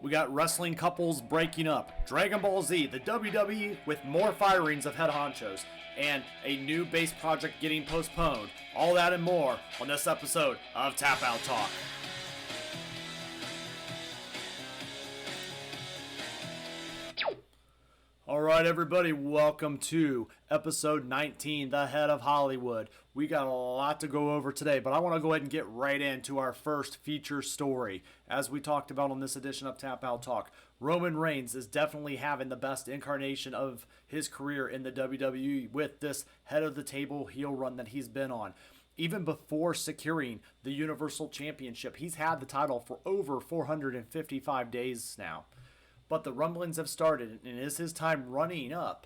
We got wrestling couples breaking up, DragonBall Z, the WWE with more firings of head honchos, and a new base project getting postponed. All that and more on this episode of Tap Out Talk. All right, everybody, welcome to episode 19, The Head of Hollywood. We got a lot to go over today, but I want to go ahead and get right into our first feature story. As we talked about on this edition of Tap Out Talk, Roman Reigns is definitely having the best incarnation of his career in the WWE with this head of the table heel run that he's been on. Even before securing the Universal Championship, he's had the title for over 455 days now. But the rumblings have started, and it is his time running up.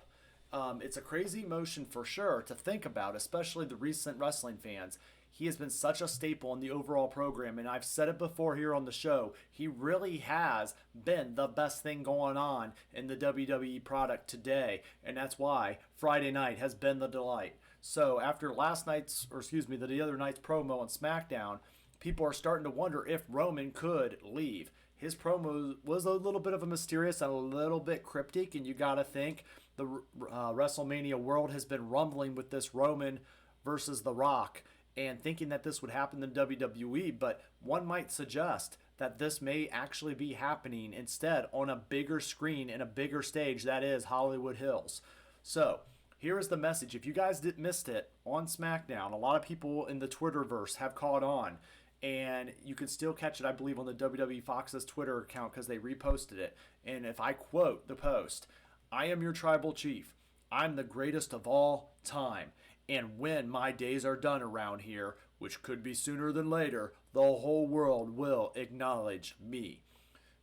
It's a crazy motion for sure to think about, especially the recent wrestling fans. He has been such a staple in the overall program, and I've said it before here on the show. He really has been the best thing going on in the WWE product today, and that's why Friday night has been the delight. So after the other night's promo on SmackDown, people are starting to wonder if Roman could leave. His promo was a little bit of a mysterious and a little bit cryptic, and you got to think the WrestleMania world has been rumbling with this Roman versus The Rock and thinking that this would happen in WWE, but one might suggest that this may actually be happening instead on a bigger screen and a bigger stage, that is Hollywood Hills. So here is the message. If you guys missed it on SmackDown, a lot of people in the Twitterverse have caught on. And you can still catch it, I believe, on the WWE Fox's Twitter account because they reposted it. And if I quote the post, "I am your tribal chief. I'm the greatest of all time. And when my days are done around here, which could be sooner than later, the whole world will acknowledge me."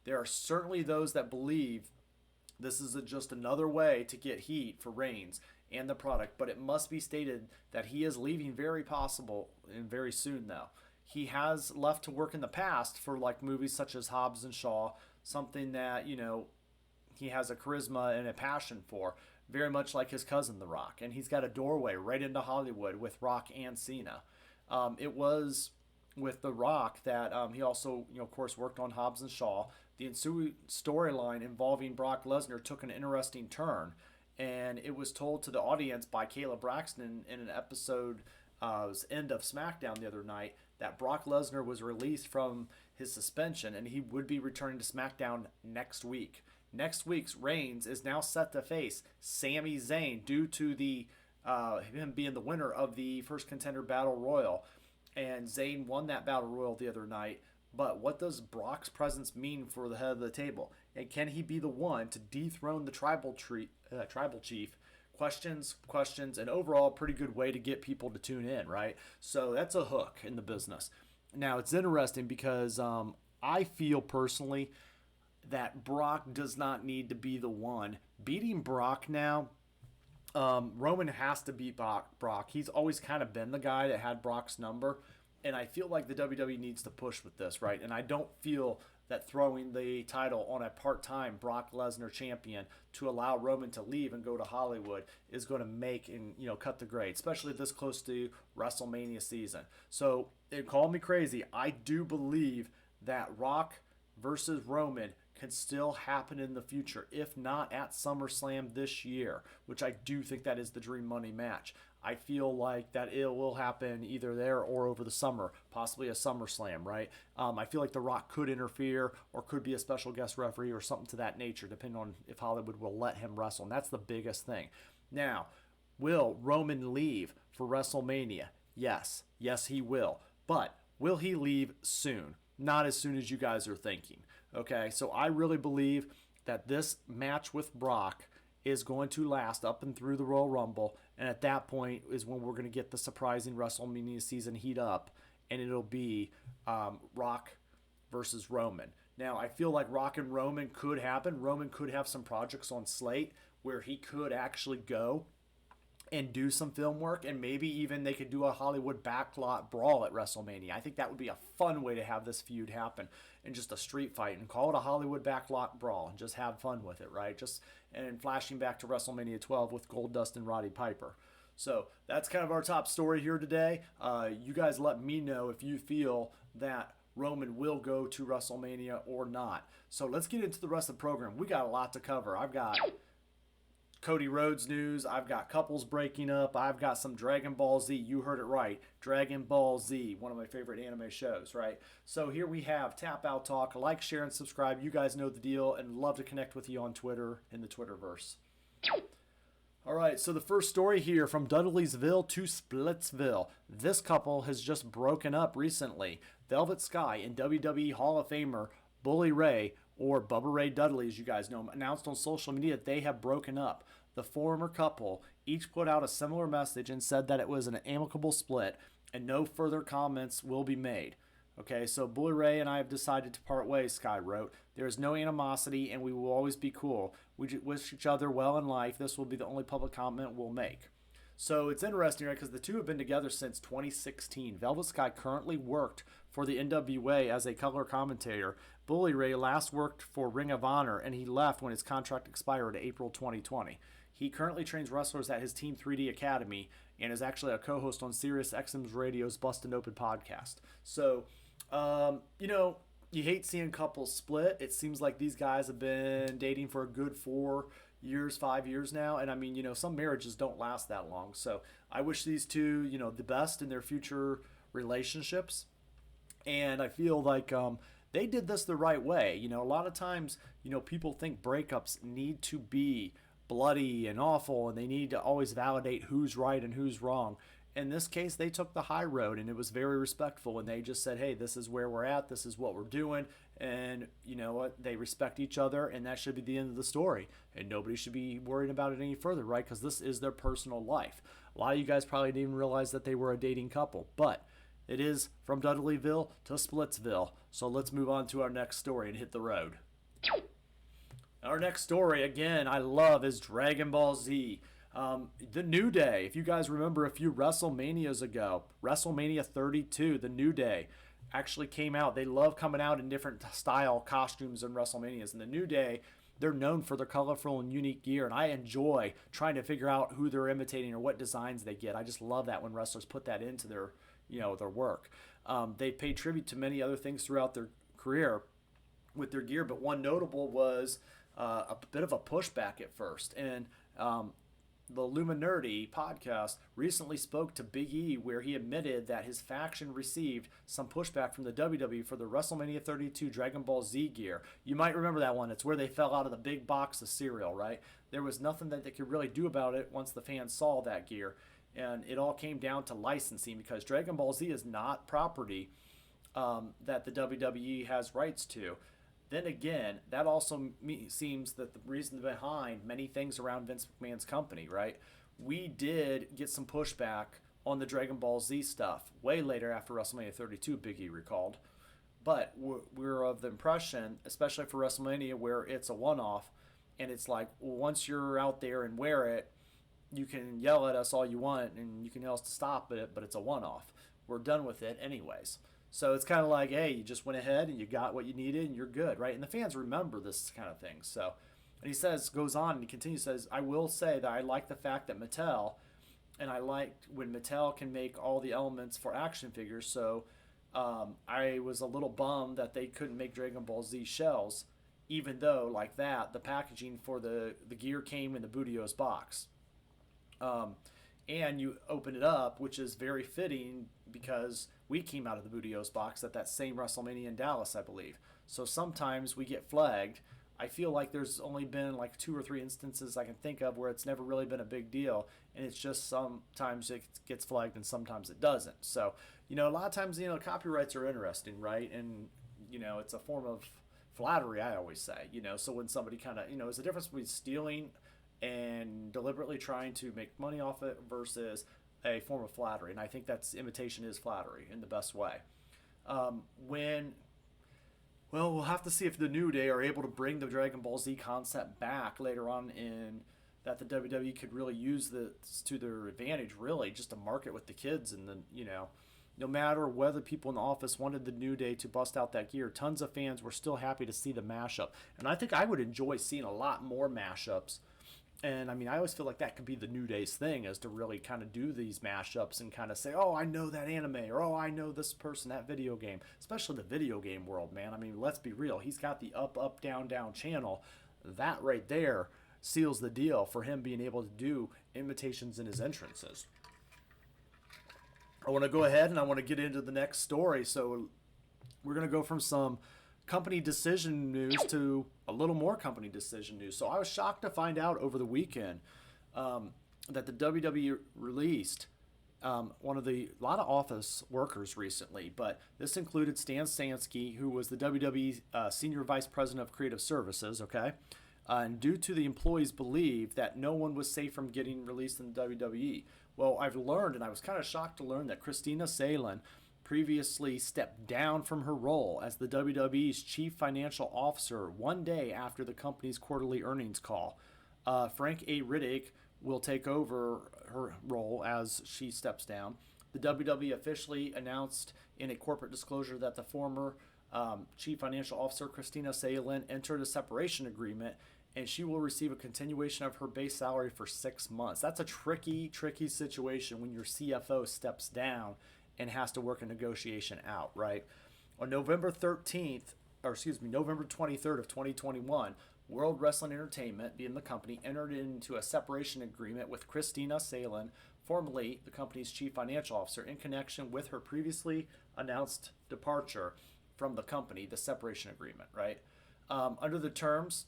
There are certainly those that believe this is just another way to get heat for Reigns and the product. But it must be stated that he is leaving very soon, though. He has left to work in the past for like movies such as Hobbs and Shaw, something that, he has a charisma and a passion for, very much like his cousin, The Rock. And he's got a doorway right into Hollywood with Rock and Cena. It was with The Rock that he also, of course, worked on Hobbs and Shaw. The ensuing storyline involving Brock Lesnar took an interesting turn, and it was told to the audience by Kayla Braxton in an episode end of SmackDown the other night that Brock Lesnar was released from his suspension and he would be returning to SmackDown next week. Next week's Reigns is now set to face Sami Zayn due to him being the winner of the First Contender Battle Royal. And Zayn won that Battle Royal the other night. But what does Brock's presence mean for the head of the table? And can he be the one to dethrone the tribal chief? Questions, and overall pretty good way to get people to tune in, right? So that's a hook in the business. Now, it's interesting because I feel personally that Brock does not need to be the one. Beating Brock now, Roman has to beat Brock. He's always kind of been the guy that had Brock's number, and I feel like the WWE needs to push with this, right? And I don't feel that throwing the title on a part-time Brock Lesnar champion to allow Roman to leave and go to Hollywood is going to make and cut the grade, especially this close to WrestleMania season. So, call me crazy, I do believe that Rock versus Roman can still happen in the future, if not at SummerSlam this year, which I do think that is the Dream Money match. I feel like that it will happen either there or over the summer, possibly a SummerSlam, right? I feel like The Rock could interfere or could be a special guest referee or something to that nature, depending on if Hollywood will let him wrestle, and that's the biggest thing. Now, will Roman leave for WrestleMania? Yes, he will. But will he leave soon? Not as soon as you guys are thinking. Okay, so I really believe that this match with Brock is going to last up and through the Royal Rumble, and at that point is when we're going to get the surprising WrestleMania season heat up, and it'll be Rock versus Roman. Now, I feel like Rock and Roman could happen. Roman could have some projects on slate where he could actually go and do some film work, and maybe even they could do a Hollywood backlot brawl at WrestleMania. I think that would be a fun way to have this feud happen, and just a street fight, and call it a Hollywood backlot brawl, and just have fun with it, right? And flashing back to WrestleMania 12 with Goldust and Roddy Piper. So that's kind of our top story here today. You guys let me know if you feel that Roman will go to WrestleMania or not. So let's get into the rest of the program. We got a lot to cover. I've got Cody Rhodes news. I've got couples breaking up. I've got some Dragon Ball Z. You heard it right. Dragon Ball Z, one of my favorite anime shows, right? So here we have Tap Out Talk. Like, share, and subscribe. You guys know the deal, and love to connect with you on Twitter in the Twitterverse. All right, so the first story here, from Dudleysville to Splitsville. This couple has just broken up recently. Velvet Sky and WWE Hall of Famer Bully Ray, or Bubba Ray Dudley, as you guys know him, announced on social media that they have broken up. The former couple each put out a similar message and said that it was an amicable split and no further comments will be made. Okay, so Bully Ray and I have decided to part ways, Sky wrote. There is no animosity and we will always be cool. We wish each other well in life. This will be the only public comment we'll make. So it's interesting, right, because the two have been together since 2016. Velvet Sky currently worked for the NWA as a color commentator. Bully Ray last worked for Ring of Honor, and he left when his contract expired in April 2020. He currently trains wrestlers at his Team 3D Academy and is actually a co-host on Sirius XM's radio's Bustin' Open podcast. So, you hate seeing couples split. It seems like these guys have been dating for a good 4 years, 5 years now. And I mean, some marriages don't last that long. So I wish these two, the best in their future relationships. And I feel like they did this the right way. A lot of times, people think breakups need to be bloody and awful, and they need to always validate who's right and who's wrong. In this case, they took the high road, and it was very respectful, and they just said, hey, this is where we're at, this is what we're doing, and you know what, they respect each other, and that should be the end of the story, and nobody should be worrying about it any further, right? Because this is their personal life. A lot of you guys probably didn't even realize that they were a dating couple, but it is from Dudleyville to Splitsville. So let's move on to our next story and hit the road. Our next story, again, I love, is Dragon Ball Z. The New Day, if you guys remember a few WrestleManias ago, WrestleMania 32, the New Day actually came out. They love coming out in different style costumes in WrestleManias. And the New Day, they're known for their colorful and unique gear, and I enjoy trying to figure out who they're imitating or what designs they get. I just love that when wrestlers put that into their work. They paid tribute to many other things throughout their career with their gear, but one notable was a bit of a pushback at first. And the Luminardi podcast recently spoke to Big E, where he admitted that his faction received some pushback from the WWE for the WrestleMania 32 Dragon Ball Z gear. You might remember that one. It's where they fell out of the big box of cereal, right? There was nothing that they could really do about it once the fans saw that gear. And it all came down to licensing, because Dragon Ball Z is not property that the WWE has rights to. Then again, that also seems that the reason behind many things around Vince McMahon's company, right? We did get some pushback on the Dragon Ball Z stuff way later after WrestleMania 32, Big E recalled. But we're of the impression, especially for WrestleMania, where it's a one-off, and it's like, well, once you're out there and wear it, you can yell at us all you want, and you can yell us to stop it, but it's a one-off. We're done with it anyways. So it's kind of like, hey, you just went ahead and you got what you needed and you're good, right? And the fans remember this kind of thing. So, and he goes on and he continues, says, I will say that I like the fact that Mattel, and I liked when Mattel can make all the elements for action figures. So I was a little bummed that they couldn't make Dragon Ball Z shells, even though, like that, the packaging for the gear came in the Budios box. And you open it up, which is very fitting because we came out of the Budios box at that same WrestleMania in Dallas, I believe. So sometimes we get flagged. I feel like there's only been like 2 or 3 instances I can think of where it's never really been a big deal. And it's just sometimes it gets flagged and sometimes it doesn't. So, a lot of times, copyrights are interesting, right? And, it's a form of flattery, I always say, So when somebody kind of, there's a difference between stealing and deliberately trying to make money off it versus a form of flattery. And I think that's imitation is flattery in the best way. We'll have to see if the New Day are able to bring the Dragon Ball Z concept back later on, in that the WWE could really use this to their advantage, really, just to market with the kids. And then, no matter whether people in the office wanted the New Day to bust out that gear, tons of fans were still happy to see the mashup. And I think I would enjoy seeing a lot more mashups And I mean, I always feel like that could be the New Day's thing, is to really kind of do these mashups and kind of say, oh, I know that anime, or oh, I know this person, that video game, especially the video game world, man. I mean, let's be real. He's got the up, up, down, down channel. That right there seals the deal for him being able to do imitations in his entrances. I want to go ahead and I want to get into the next story. So we're going to go from some company decision news to a little more company decision news. So I was shocked to find out over the weekend that the WWE released a lot of office workers recently, but this included Stan Stansky, who was the WWE Senior Vice President of Creative Services, okay? And due to the employees' belief that no one was safe from getting released in the WWE. Well, I've learned, and I was kind of shocked to learn, that Christina Salen previously stepped down from her role as the WWE's Chief Financial Officer one day after the company's quarterly earnings call. Frank A. Riddick will take over her role as she steps down. The WWE officially announced in a corporate disclosure that the former Chief Financial Officer, Christina Salen, entered a separation agreement, and she will receive a continuation of her base salary for 6 months. That's a tricky situation when your CFO steps down and has to work a negotiation out, right? On November 23rd of 2021, World Wrestling Entertainment, being the company, entered into a separation agreement with Christina Salen, formerly the company's chief financial officer, in connection with her previously announced departure from the company, the separation agreement, right? Under the terms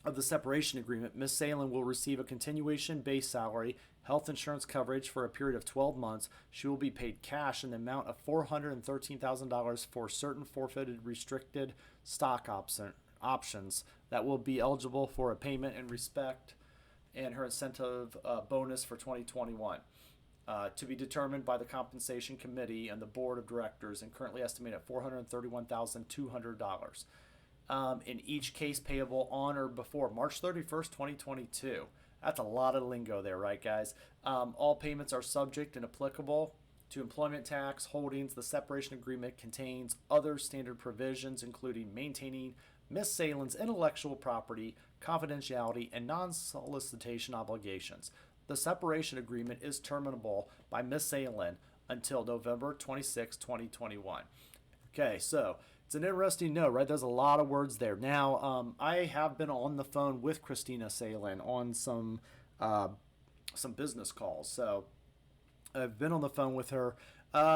of the separation agreement, Ms. Salen will receive a continuation base salary, health insurance coverage for a period of 12 months. She will be paid cash in the amount of $413,000 for certain forfeited restricted stock options that will be eligible for a payment in respect, and her incentive bonus for 2021. To be determined by the compensation committee and the board of directors, and currently estimated at $431,200. In each case payable on or before March 31st, 2022. That's a lot of lingo there, right, guys? All payments are subject and applicable to employment tax holdings. The separation agreement contains other standard provisions, including maintaining Ms. Salen's intellectual property, confidentiality, and non-solicitation obligations. The separation agreement is terminable by Ms. Salen until November 26, 2021. Okay, so it's an interesting note, right? There's a lot of words there. Now, I have been on the phone with Christina Salen on some business calls. So I've been on the phone with her.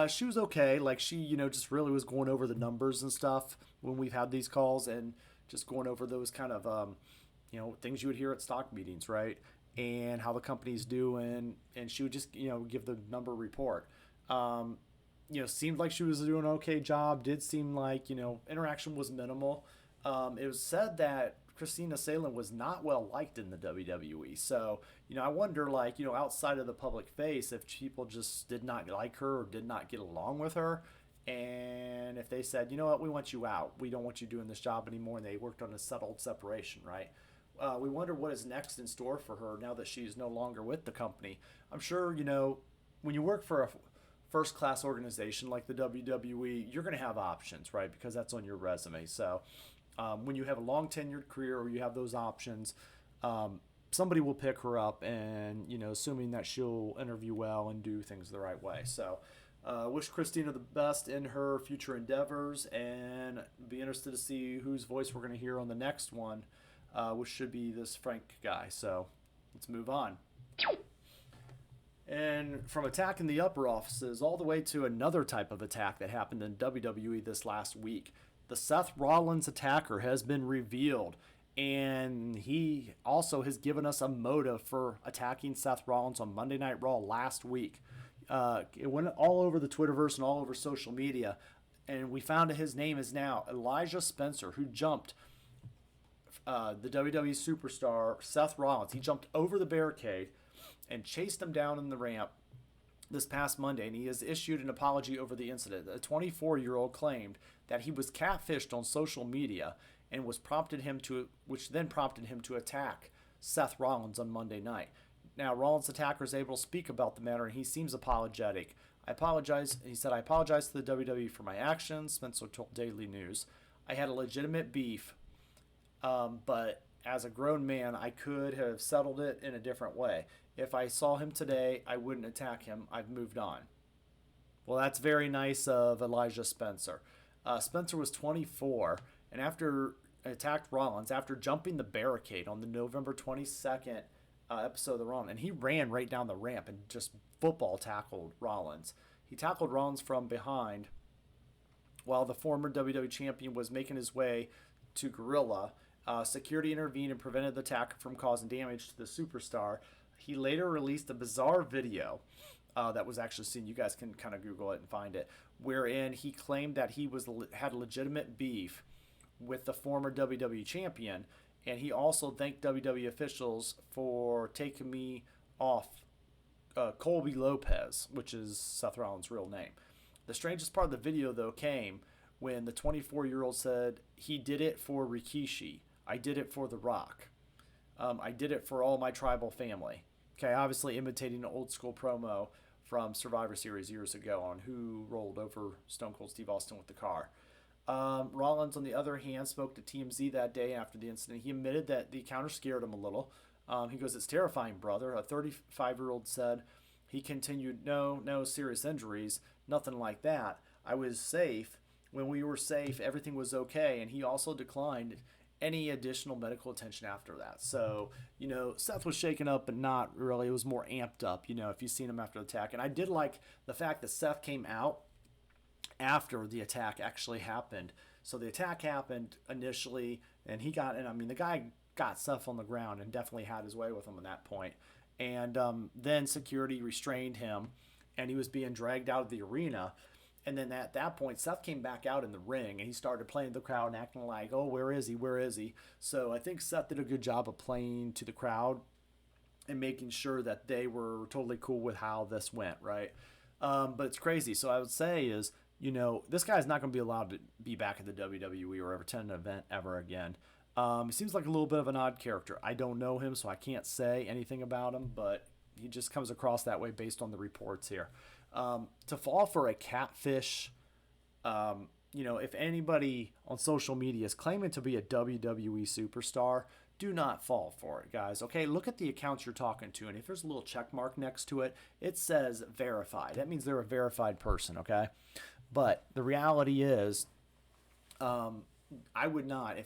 She was okay. Like, she, just really was going over the numbers and stuff when we've had these calls, and just going over those kind of, things you would hear at stock meetings, right? And how the company's doing. And she would just, give the number report. Seemed like she was doing an okay job. Did seem like, interaction was minimal. It was said that Christina Salen was not well liked in the WWE. So, I wonder, outside of the public face, if people just did not like her or did not get along with her. And if they said, you know what, we want you out. We don't want you doing this job anymore. And they worked on a settled separation, right? We wonder what is next in store for her now that she's no longer with the company. I'm sure, when you work for a first-class organization like the WWE, you're going to have options, right? Because that's on your resume. So when you have a long-tenured career or you have those options, somebody will pick her up, and, assuming that she'll interview well and do things the right way. So wish Christina the best in her future endeavors, and be interested to see whose voice we're going to hear on the next one, which should be this Frank guy. So let's move on. And from attacking the upper offices all the way to another type of attack that happened in WWE this last week. The Seth Rollins attacker has been revealed, and he also has given us a motive for attacking Seth Rollins on Monday Night Raw last week. It went all over the Twitterverse and all over social media, and we found his name is now Elijah Spencer, who jumped the WWE superstar Seth Rollins. He jumped over the barricade and chased him down in the ramp this past Monday, and he has issued an apology over the incident. A 24-year-old claimed that he was catfished on social media, and which then prompted him to attack Seth Rollins on Monday night. Now, Rollins' attacker is able to speak about the matter, and he seems apologetic. I apologize. He said, I apologize to the WWE for my actions. Spencer told Daily News. I had a legitimate beef, but as a grown man, I could have settled it in a different way. If I saw him today, I wouldn't attack him. I've moved on. Well, that's very nice of Elijah Spencer. Spencer was 24, and after attacked Rollins, after jumping the barricade on the November 22nd episode of the Raw, and he ran right down the ramp and just football tackled Rollins. He tackled Rollins from behind while the former WWE champion was making his way to Gorilla. Security intervened and prevented the attacker from causing damage to the superstar. He later released a bizarre video that was actually seen. You guys can kind of Google it and find it, wherein he claimed that he had legitimate beef with the former WWE champion, and he also thanked WWE officials for taking me off Colby Lopez, which is Seth Rollins' real name. The strangest part of the video, though, came when the 24-year-old said he did it for Rikishi. I did it for The Rock. I did it for all my tribal family. Okay, obviously imitating an old school promo from Survivor Series years ago on who rolled over Stone Cold Steve Austin with the car. Rollins, on the other hand, spoke to TMZ that day after the incident. He admitted that the encounter scared him a little. He goes, "It's terrifying, brother." A 35-year-old said. He continued, no serious injuries, nothing like that. I was safe. When we were safe, everything was okay. And he also declined any additional medical attention after that. So, Seth was shaken up, but not really. It was more amped up, if you've seen him after the attack. And I did like the fact that Seth came out after the attack actually happened. So the attack happened initially, and the guy got Seth on the ground and definitely had his way with him at that point. And then security restrained him, and he was being dragged out of the arena. And then at that point, Seth came back out in the ring, and he started playing the crowd and acting like, oh, where is he? Where is he? So I think Seth did a good job of playing to the crowd and making sure that they were totally cool with how this went, right? But it's crazy. So I would say is, this guy's not going to be allowed to be back at the WWE or ever attend an event ever again. He seems like a little bit of an odd character. I don't know him, so I can't say anything about him, but he just comes across that way based on the reports here. To fall for a catfish, if anybody on social media is claiming to be a WWE superstar, do not fall for it, guys. Okay, look at the accounts you're talking to, and if there's a little check mark next to it, it says verified. That means they're a verified person, okay? But the reality is, I would not,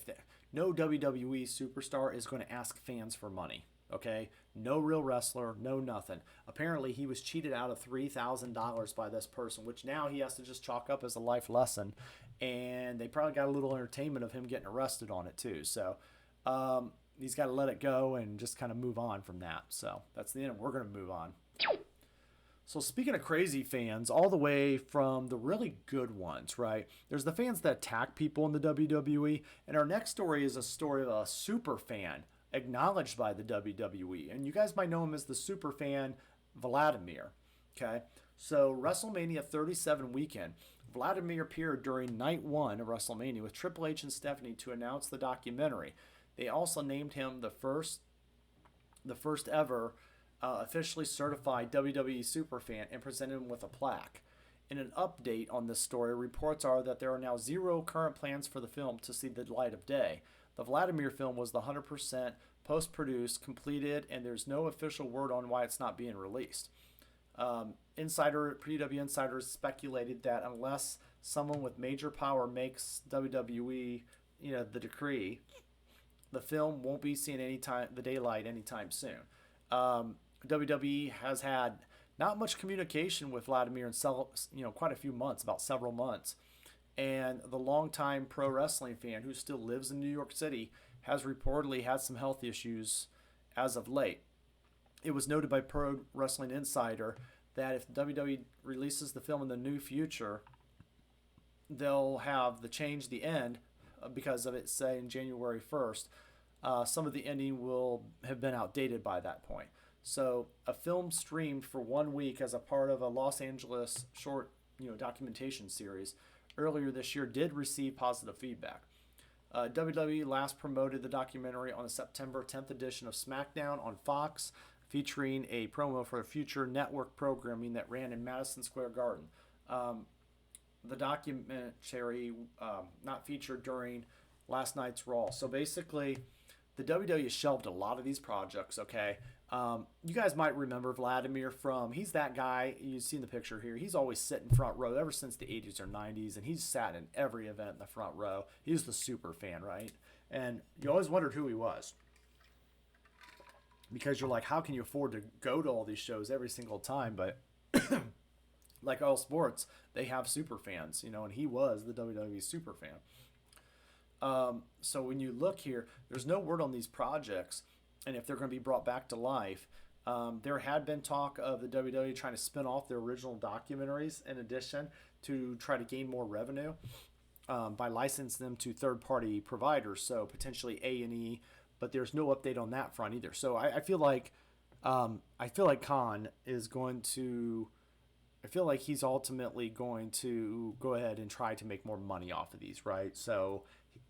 no WWE superstar is going to ask fans for money, okay? No real wrestler, no nothing. Apparently, he was cheated out of $3,000 by this person, which now he has to just chalk up as a life lesson. And they probably got a little entertainment of him getting arrested on it, too. So he's got to let it go and just kind of move on from that. So that's the end. We're going to move on. So speaking of crazy fans, all the way from the really good ones, right? There's the fans that attack people in the WWE. And our next story is a story of a super fan acknowledged by the WWE. And you guys might know him as the super fan Vladimir. Okay? So WrestleMania 37 weekend, Vladimir appeared during night one of WrestleMania with Triple H and Stephanie to announce the documentary. They also named him the first ever officially certified WWE superfan and presented him with a plaque. In an update on this story, reports are that there are now 0 current plans for the film to see the light of day. The Vladimir film was the 100% post-produced, completed, and there's no official word on why it's not being released. PW insiders speculated that unless someone with major power makes WWE, the decree, the film won't be seeing the daylight anytime soon. WWE has had not much communication with Vladimir in quite a few months, about several months. And the longtime pro wrestling fan who still lives in New York City has reportedly had some health issues as of late. It was noted by Pro Wrestling Insider that if WWE releases the film in the near future, they'll have change the end because of it saying January 1st. Some of the ending will have been outdated by that point. So a film streamed for 1 week as a part of a Los Angeles short, documentation series earlier this year did receive positive feedback. WWE last promoted the documentary on the September 10th edition of SmackDown on Fox, featuring a promo for future network programming that ran in Madison Square Garden. The documentary not featured during last night's Raw. So basically, the WWE shelved a lot of these projects, okay? You guys might remember Vladimir he's that guy, you see in the picture here, he's always sitting front row ever since the 80s or 90s, and he's sat in every event in the front row. He's the super fan, right? And you always wondered who he was. Because you're like, how can you afford to go to all these shows every single time? But like all sports, they have super fans, and he was the WWE super fan. So when you look here, there's no word on these projects and if they're going to be brought back to life. There had been talk of the WWE trying to spin off their original documentaries in addition to try to gain more revenue by licensing them to third-party providers, so potentially A&E, but there's no update on that front either. So I feel like Khan is going to. I feel like he's ultimately going to go ahead and try to make more money off of these, right? So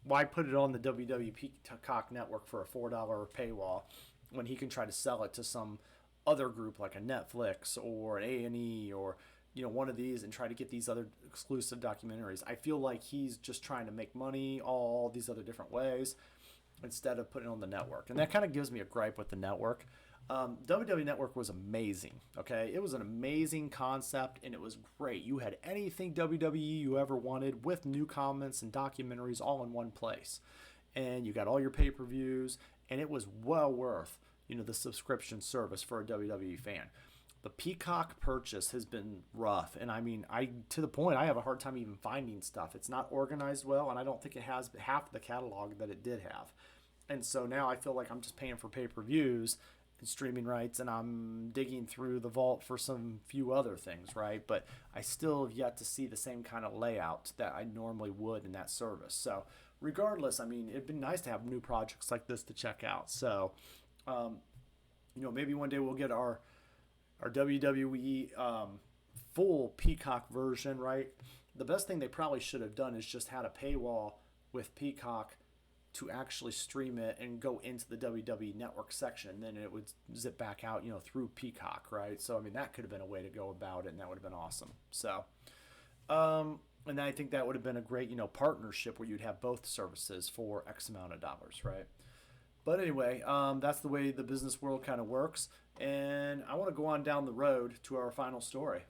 why put it on the WWE Peacock network for a $4 paywall when he can try to sell it to some other group like a Netflix or an A&E or one of these and try to get these other exclusive documentaries? I feel like he's just trying to make money all these other different ways instead of putting it on the network. And that kind of gives me a gripe with the network. WWE Network was amazing, okay? It was an amazing concept, and it was great. You had anything WWE you ever wanted with new comments and documentaries all in one place. And you got all your pay-per-views, and it was well worth, the subscription service for a WWE fan. The Peacock purchase has been rough, and to the point I have a hard time even finding stuff. It's not organized well, and I don't think it has half the catalog that it did have. And so now I feel like I'm just paying for pay-per-views and streaming rights, and I'm digging through the vault for some few other things, right? But I still have yet to see the same kind of layout that I normally would in that service. So regardless, it'd be nice to have new projects like this to check out. So, maybe one day we'll get our WWE full Peacock version, right? The best thing they probably should have done is just had a paywall with Peacock to actually stream it and go into the WWE Network section, and then it would zip back out, through Peacock, right? So, that could have been a way to go about it, and that would have been awesome. So, and I think that would have been a great, partnership where you'd have both services for X amount of dollars, right? But anyway, that's the way the business world kind of works, and I want to go on down the road to our final story.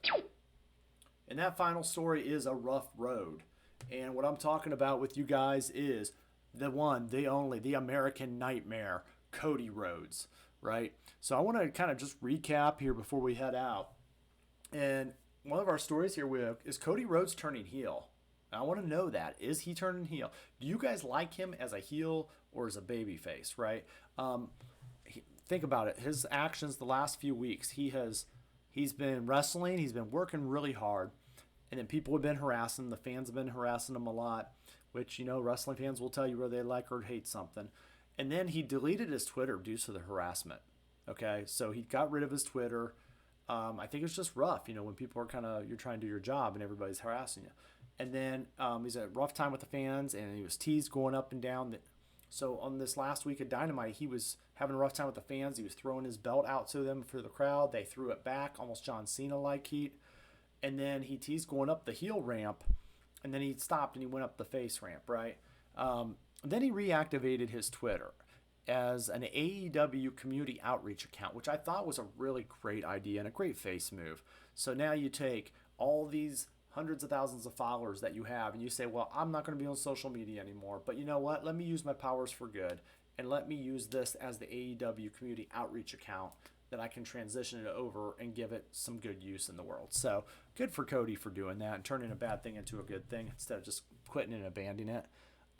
And that final story is a rough road. And what I'm talking about with you guys is the one, the only, the American Nightmare, Cody Rhodes, right? So I want to kind of just recap here before we head out. And one of our stories here is Cody Rhodes turning heel. And I want to know that. Is he turning heel? Do you guys like him as a heel or as a babyface, right? Think about it. His actions the last few weeks, he's been wrestling, he's been working really hard, and then people have been harassing him. The fans have been harassing him a lot, which, wrestling fans will tell you whether they like or hate something. And then he deleted his Twitter due to the harassment. Okay, so he got rid of his Twitter. I think it's just rough, when people are you're trying to do your job and everybody's harassing you. And then he's at a rough time with the fans, and he was teased going up and down. So on this last week of Dynamite, he was having a rough time with the fans. He was throwing his belt out to them for the crowd. They threw it back, almost John Cena-like heat. And then he teased going up the heel ramp, and then he stopped and he went up the face ramp, right? Then he reactivated his Twitter as an AEW community outreach account, which I thought was a really great idea and a great face move. So now you take all these hundreds of thousands of followers that you have and you say, well, I'm not going to be on social media anymore, but you know what? Let me use my powers for good, and let me use this as the AEW community outreach account that I can transition it over and give it some good use in the world. So good for Cody for doing that and turning a bad thing into a good thing instead of just quitting and abandoning it.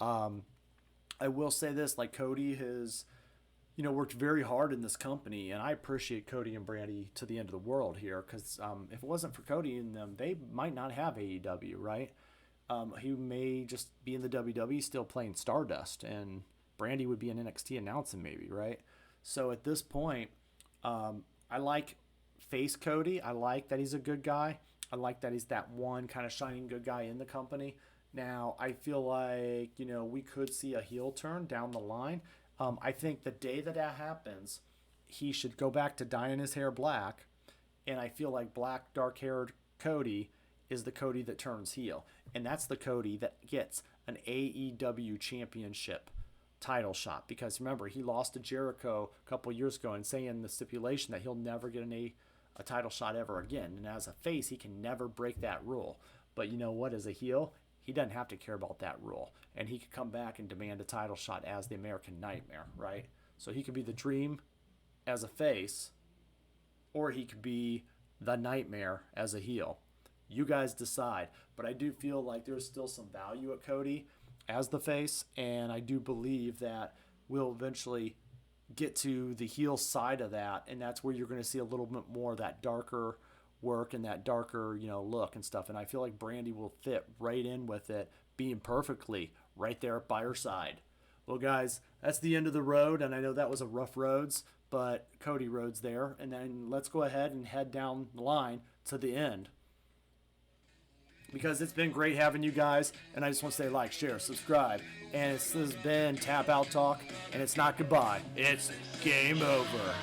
I will say this, like Cody has, worked very hard in this company, and I appreciate Cody and Brandy to the end of the world here, because if it wasn't for Cody and them, they might not have AEW, right? He may just be in the WWE still playing Stardust, and Brandy would be in NXT announcing maybe, right? So at this point, I like face Cody. I like that he's a good guy. I like that he's that one kind of shining good guy in the company. Now, I feel like, we could see a heel turn down the line. I think the day that happens, he should go back to dyeing his hair black. And I feel like black, dark-haired Cody is the Cody that turns heel. And that's the Cody that gets an AEW championship title shot, because remember, he lost to Jericho a couple years ago and saying the stipulation that he'll never get a title shot ever again. And as a face, he can never break that rule. But you know what? As a heel, he doesn't have to care about that rule. And he could come back and demand a title shot as the American Nightmare, right? So he could be the Dream as a face, or he could be the Nightmare as a heel. You guys decide. But I do feel like there's still some value at Cody as the face, and I do believe that we'll eventually get to the heel side of that, and that's where you're going to see a little bit more of that darker work and that darker, look and stuff. And I feel like Brandy will fit right in with it, being perfectly right there by her side. Well, guys, that's the end of the road, and I know that was a rough Rhodes, but Cody Rhodes there. And then let's go ahead and head down the line to the end, because it's been great having you guys, and I just want to say like, share, subscribe. And this has been Tap Out Talk, and it's not goodbye, it's game over.